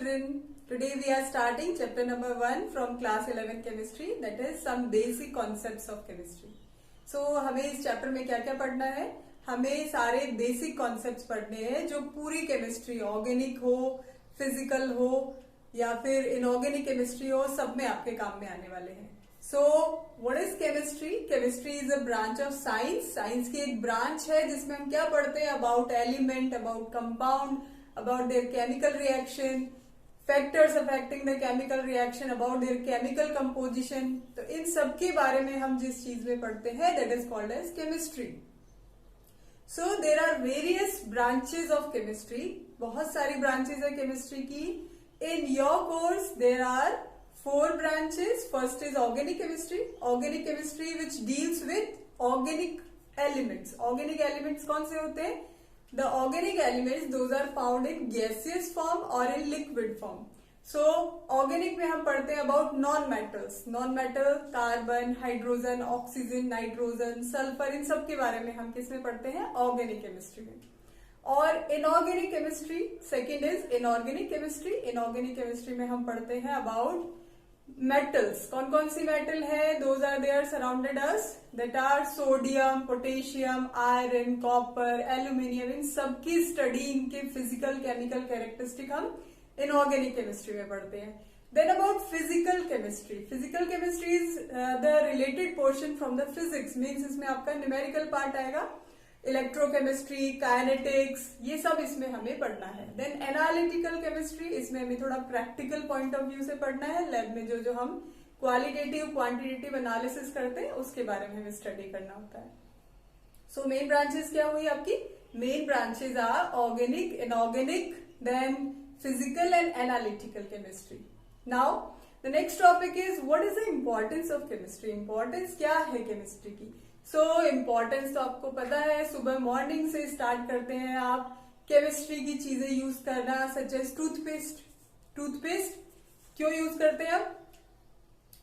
children. Today we are starting chapter number 1 from class 11 chemistry, that is some basic concepts of chemistry. So हमें इस chapter में क्या क्या पढ़ना है, हमें सारे बेसिक कॉन्सेप्ट्स पढ़ने हैं जो पूरी केमिस्ट्री, ऑर्गेनिक हो, फिजिकल हो या फिर इनऑर्गेनिक केमिस्ट्री हो, सब में आपके काम में आने वाले हैं. So what is chemistry? Chemistry is a branch of science. Science की एक ब्रांच है जिसमें हम क्या पढ़ते हैं, about element, about compound, about their chemical reaction, factors affecting the chemical reaction, about their chemical composition. तो इन सब के बारे में हम जिस चीज में पढ़ते हैं that is called as chemistry. So there are various branches of chemistry. बहुत सारी branches है chemistry की. In your course there are 4 branches. First is organic chemistry. Organic chemistry which deals with organic elements. Organic elements कौन से होते हैं? The organic elements, those are found in gaseous form or in liquid form. So organic में हम पढ़ते हैं about non-metals. Non-metal, carbon, hydrogen, oxygen, nitrogen, sulphur, इन सब के बारे में हम किस में पढ़ते हैं? ऑर्गेनिक केमिस्ट्री में. और inorganic chemistry, second is inorganic chemistry. Inorganic chemistry में हम पढ़ते हैं अबाउट मेटल्स. कौन कौन सी मेटल है? Those are there surrounded us, that are sodium, potassium, iron, copper, aluminium. इन सबकी स्टडी, इनके फिजिकल केमिकल कैरेक्टरिस्टिक हम इनऑर्गेनिक केमिस्ट्री में पढ़ते हैं. Then about physical chemistry. Physical chemistry is the related portion from the physics, means इसमें आपका numerical part आएगा, इलेक्ट्रोकेमिस्ट्री, काइनेटिक्स, ये सब इसमें हमें पढ़ना है. देन एनालिटिकल केमिस्ट्री, इसमें हमें थोड़ा प्रैक्टिकल पॉइंट ऑफ व्यू से पढ़ना है. लैब में जो हम क्वालिटेटिव क्वांटिटेटिव एनालिसिस करते हैं उसके बारे में हमें स्टडी करना होता है. सो मेन ब्रांचेस क्या हुई आपकी? Main branches are organic, inorganic, then physical and analytical chemistry. Now the next topic is what is the importance of chemistry. Importance क्या है केमिस्ट्री की? सो इम्पोर्टेंस तो आपको पता है, सुबह मॉर्निंग से स्टार्ट करते हैं आप केमिस्ट्री की चीजें यूज करना, सच एज टूथपेस्ट. टूथपेस्ट क्यों यूज करते हैं आप?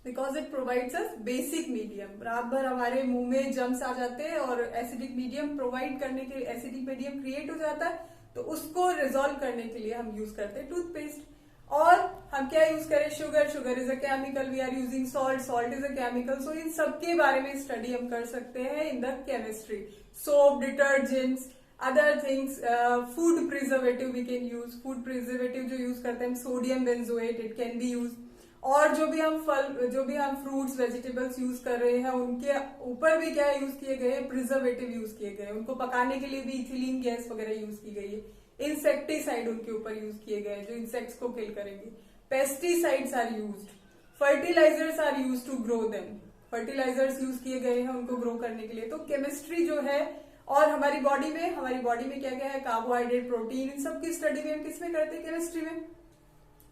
Because it provides us basic medium. रात भर हमारे मुंह में जम्स आ जाते हैं और एसिडिक मीडियम प्रोवाइड करने के लिए, एसिडिक मीडियम क्रिएट हो जाता है, तो उसको रिजोल्व करने के लिए हम यूज करते हैं टूथपेस्ट. और हम क्या यूज करें? Sugar. Sugar is a chemical, we are using salt. Salt is a chemical. So इन सबके बारे में स्टडी हम कर सकते हैं in the chemistry. Soap, detergents, other things, food preservative we can use. Food preservative जो यूज करते हैं, sodium benzoate, it can be use. और जो भी हम फ्रूट्स, वेजिटेबल्स यूज कर रहे हैं, उनके ऊपर भी क्या यूज किए गए? प्रिजर्वेटिव यूज किए गए. उनको पकाने के लिए भी इथिलीन गैस वगैरह यूज की गई है. इंसेक्टिसाइड उनके ऊपर यूज किए गए जो इंसेक्ट्स को किल करेंगे. Pesticides are used. Fertilisers are use to grow them. Fertilisers use किए गए हैं उनको ग्रो करने के लिए. तो केमिस्ट्री जो है, और हमारी बॉडी में क्या क्या है? कार्बोहाइड्रेट, प्रोटीन, इन सब की स्टडी में हम किसमें करते हैं? केमिस्ट्री में.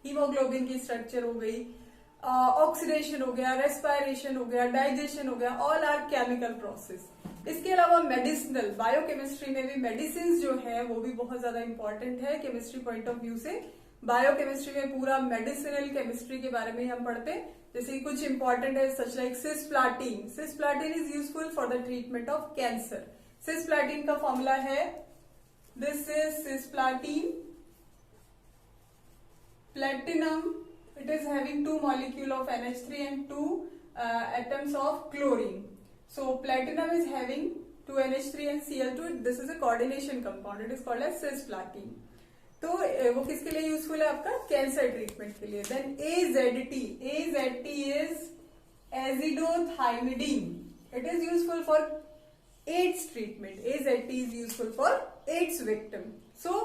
हीमोग्लोबिन की स्ट्रक्चर हो गई, ऑक्सीडेशन हो गया, रेस्पायरेशन हो गया, डाइजेशन हो गया, ऑल आर केमिकल प्रोसेस. इसके अलावा मेडिसिनल, बायोकेमिस्ट्री में भी मेडिसिन जो है वो भी बहुत ज्यादा इंपॉर्टेंट है केमिस्ट्री पॉइंट ऑफ व्यू से. बायोकेमिस्ट्री में पूरा मेडिसिनल केमिस्ट्री के बारे में हम पढ़ते हैं. जैसे कुछ इंपॉर्टेंट है such like cisplatin. Cisplatin is useful for the treatment of cancer. Cisplatin का फॉर्मूला है, this is cisplatin platinum. It is having 2 molecule of NH3 and 2 atoms of chlorine. So platinum is having 2 NH3 and Cl2. This is a coordination compound. It is called as cisplatin. तो वो किसके लिए useful है? आपका cancer treatment के लिए. Then AZT. AZT is azithromycin. It is useful for AIDS treatment. AZT is useful for AIDS victim. So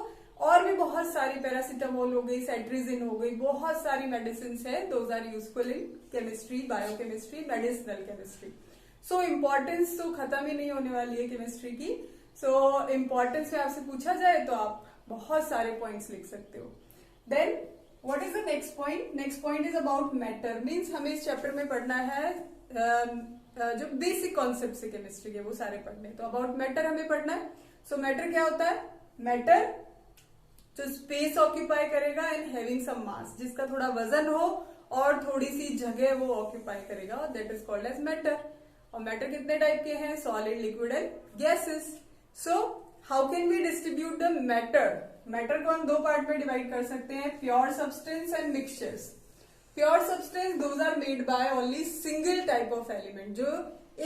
और भी बहुत सारी, पैरासिटामोल हो गई, सेट्रिजिन हो गई, बहुत सारी मेडिसिन है. Those are useful in chemistry, biochemistry, medicinal chemistry. So importance तो खत्म ही नहीं होने वाली है केमिस्ट्री की. सो इम्पोर्टेंस में आपसे पूछा जाए तो आप बहुत सारे पॉइंट्स लिख सकते हो. Then what is the next point? Next point is about matter. Means हमें इस चैप्टर में पढ़ना है जो बेसिक कॉन्सेप्ट है केमिस्ट्री के, वो सारे पढ़ने. तो अबाउट मैटर हमें पढ़ना है. सो मैटर क्या होता है? मैटर जो स्पेस ऑक्यूपाई करेगा एंड हैविंग सम मास, जिसका थोड़ा वजन हो और थोड़ी सी जगह वो ऑक्यूपाई करेगा, that is called as matter. और मैटर कितने टाइप के हैं? Solid, liquid and gases. So how can we distribute the matter? Matter को हम दो पार्ट में डिवाइड कर सकते हैं, pure substance and mixtures. Pure substance those are made by only single type of element, जो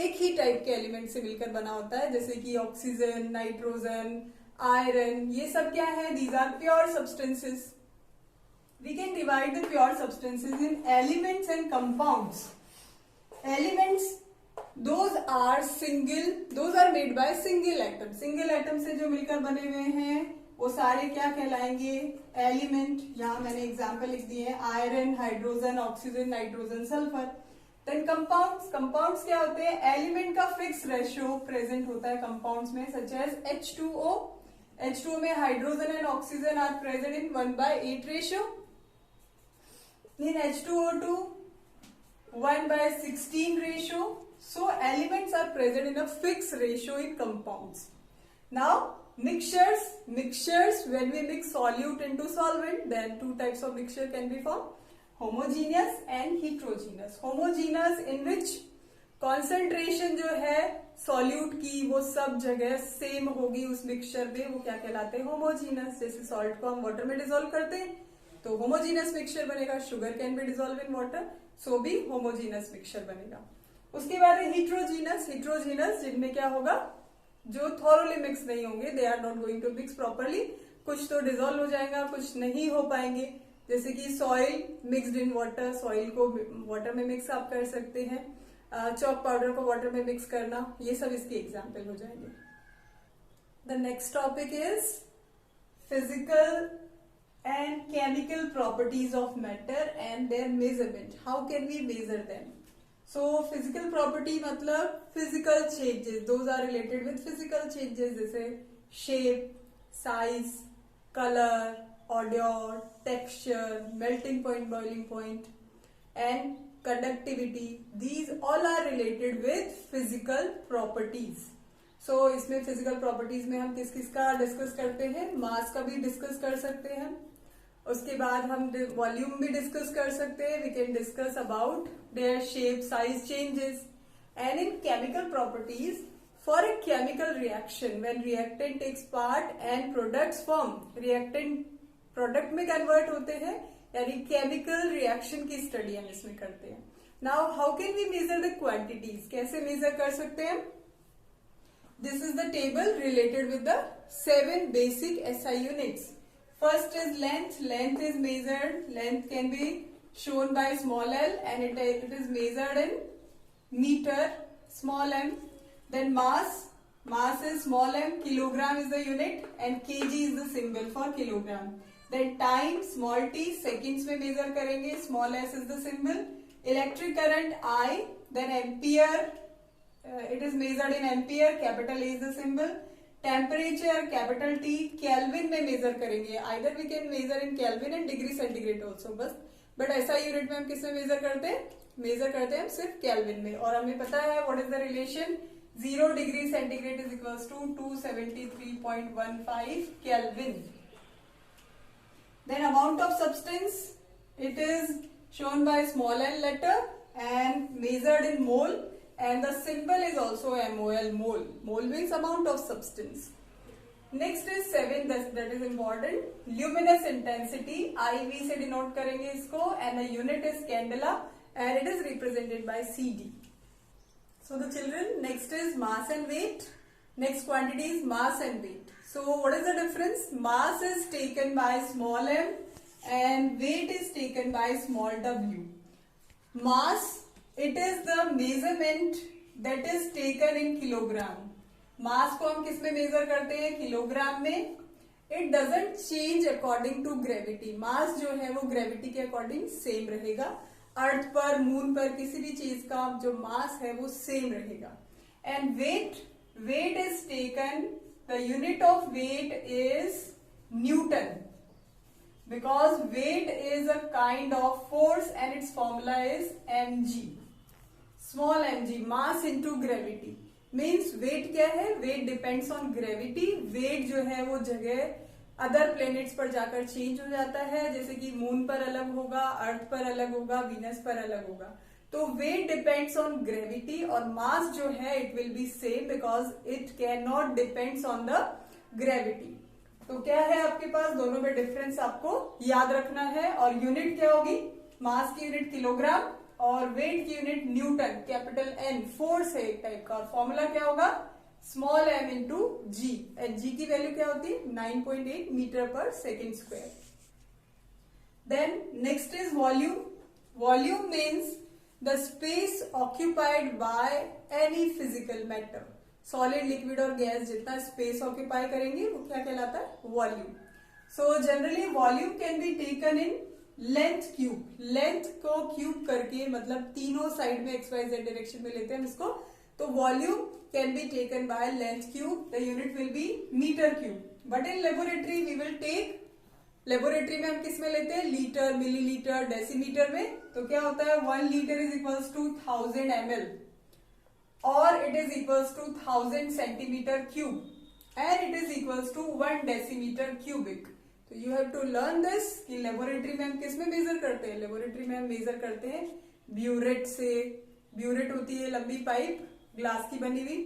एक ही टाइप के एलिमेंट से मिलकर बना होता है, जैसे कि ऑक्सीजन, नाइट्रोजन, आयरन, ये सब क्या है, these are pure substances. We can divide the pure substances in elements and compounds. Elements those are made by single atom। Single atom से जो मिलकर बने हुए हैं वो सारे क्या कहलाएंगे, एलिमेंट। यहाँ मैंने एग्जांपल लिख दिए हैं, iron, hydrogen, oxygen, nitrogen, sulphur. Then compounds क्या होते हैं, एलिमेंट का फिक्स रेशियो प्रेजेंट होता है कंपाउंड्स में, सच एज H2O। H2O में hydrogen and oxygen are present in 1/8 ratio. In H2O2 1/16 ratio. So elements are present in a fixed ratio in compounds. Now mixtures, when we mix solute into solvent, then two types of mixture can be formed, homogeneous and heterogeneous। homogeneous in which concentration जो है solute की वो सब जगह same होगी उस mixture में, वो क्या कहलाते हैं, होमोजीनियस। जैसे सॉल्ट को हम वाटर में डिसॉल्व करते हैं तो होमोजीनियस मिक्सचर बनेगा, sugar can be dissolve in water, so भी होमोजीनियस मिक्सचर बनेगा। उसके बाद है हिट्रोजीनस, जिनमें क्या होगा, जो थॉरोली मिक्स नहीं होंगे, they are not going to mix properly, कुछ तो डिसॉल्व हो जाएगा, कुछ नहीं हो पाएंगे। जैसे कि soil mixed in water, soil को वाटर में मिक्स आप कर सकते हैं, चॉक पाउडर को वाटर में मिक्स करना, ये सब इसके एग्जाम्पल हो जाएंगे। The next topic is physical and chemical properties of matter and their measurement. How can we measure them? So physical property मतलब physical changes, those are related with physical changes, जैसे shape, size, color, odor, texture, melting point, boiling point and conductivity. These all are related with physical properties. So इसमें physical properties में हम किस किस का discuss करते हैं, मास का भी डिस्कस कर सकते हैं, उसके बाद हम वॉल्यूम भी डिस्कस कर सकते हैं, we can discuss about their shape, size changes. And in chemical properties, for a chemical reaction when reactant takes part and products form, reactant product में कन्वर्ट होते हैं, यानी केमिकल रिएक्शन की स्टडी हम इसमें करते हैं। Now how can we measure the quantities, कैसे मेजर कर सकते हैं? This is the table related with the 7 basic SI units. First is length. Length is measured. Length can be shown by small l and it is measured in meter, small m. Then mass. Mass is small m. Kilogram is the unit and kg is the symbol for kilogram. Then time, small t, seconds में measure करेंगे. Small s is the symbol. Electric current I. Then ampere. It is measured in ampere. Capital A is the symbol. Temperature capital T, kelvin में measure करेंगे, either we can measure in kelvin and degree centigrade also, बस but ऐसा unit में हम किस में major करते हैं हम सिर्फ केल्विन में। और हमें पता है what is the relation, 0 degree centigrade is equals to 273.15 kelvin. Then amount of substance, it is shown by small l letter and measured in mole and the symbol is also MOL, mole. Mole means amount of substance. Next is 7, that is important, luminous intensity, IV से denote करेंगे इसको, and the unit is candela and it is represented by CD. So the children, next is mass and weight. Next quantity is mass and weight. So what is the difference? Mass is taken by small m and weight is taken by small w. Mass, it is the measurement that is taken in kilogram. मास को हम किस में major करते हैं, kilogram में। It doesn't change according to gravity, mass जो है वो ग्रेविटी के अकॉर्डिंग सेम रहेगा, अर्थ पर, मून पर, किसी भी चीज का जो मास है वो सेम रहेगा। And weight is taken, the unit of weight is newton, because weight is a kind of force and its formula is mg, small mg, mass into gravity means weight क्या है, weight depends on gravity। weight जो है वो जगह other planets पर जाकर change हो जाता है, जैसे कि मून पर अलग होगा, अर्थ पर अलग होगा, वीनस पर अलग होगा। तो weight depends on gravity और mass जो है it will be same because it cannot depends on the gravity। तो क्या है आपके पास, दोनों में डिफरेंस आपको याद रखना है। और यूनिट क्या होगी, मास की यूनिट किलोग्राम और वेट की unit newton, capital N force है एक टाइप का। और फॉर्मूला क्या होगा, small M into G. G की वैल्यू क्या होती है, 9.8 metre per second square. Then next is volume. Volume means the space occupied by any physical matter. Solid, liquid और गैस जितना स्पेस ऑक्यूपाई करेंगे वो क्या कहलाता है, volume. So generally volume can be taken in length cube. Length को cube करके, मतलब तीनों साइड में एक्स वाई जेड डायरेक्शन में लेते हैं इसको, तो volume can be taken by length cube. The unit will be metre cube. But in laboratory we will take, laboratory में हम किस में लेते हैं, लीटर, मिलीलीटर, डेसीमीटर में। तो क्या होता है, 1 litre is equals to 1000 ml और it is equals to 1000 centimetre cube and it is equals to 1 decimetre cubic. तो you have to learn this कि लेबोरेटरी में हम किस में मेजर करते हैं, लेबोरेटरी में हम मेजर करते हैं ब्यूरेट से। ब्यूरेट होती है लंबी पाइप ग्लास की बनी हुई,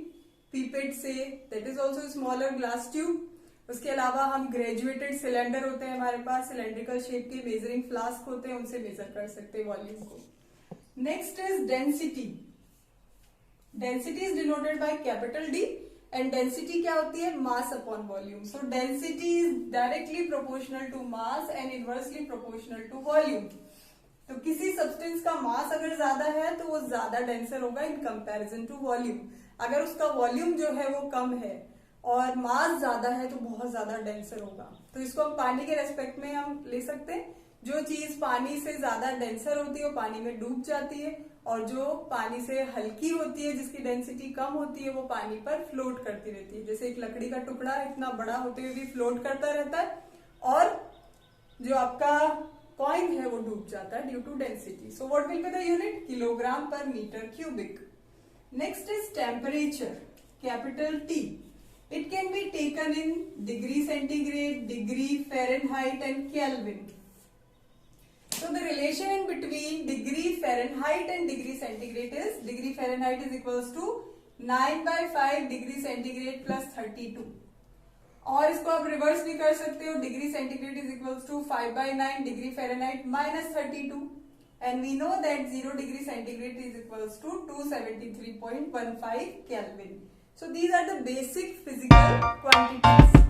पीपेट से, that is also smaller glass tube. उसके अलावा हम ग्रेजुएटेड सिलेंडर होते हैं हमारे पास, सिलेंड्रिकल शेप के मेजरिंग फ्लास्क होते हैं, उनसे मेजर कर सकते हैं वॉल्यूम को। Next is density. Density is denoted by capital D and density क्या होती है, mass upon volume. So density is directly proportional to mass and inversely proportional to volume. तो किसी सब्सटेंस का मास अगर ज्यादा है तो वो ज्यादा डेंसर होगा इन कंपैरिजन टू वॉल्यूम। अगर उसका वॉल्यूम जो है वो कम है और मास ज्यादा है तो बहुत ज्यादा डेंसर होगा। तो इसको हम पानी के रेस्पेक्ट में हम ले सकते हैं, जो चीज पानी से ज्यादा डेंसर होती है वो पानी में डूब जाती है, और जो पानी से हल्की होती है, जिसकी डेंसिटी कम होती है, वो पानी पर फ्लोट करती रहती है। जैसे एक लकड़ी का टुकड़ा इतना बड़ा होते हुए भी फ्लोट करता रहता है, और जो आपका कॉइन है वो डूब जाता है due to density. So what will be the unit, kilogram per metre cubic. Next is temperature, capital T. It can be taken in degree centigrade, degree Fahrenheit and Kelvin. So the relation in between degree Fahrenheit and degree centigrade is, degree Fahrenheit is equals to 9/5 degree centigrade plus 32. और इसको आप reverse भी कर सकते हो, degree centigrade is equals to 5/9 degree Fahrenheit minus 32 and we know that 0 degree centigrade is equals to 273.15 Kelvin. So these are the basic physical quantities.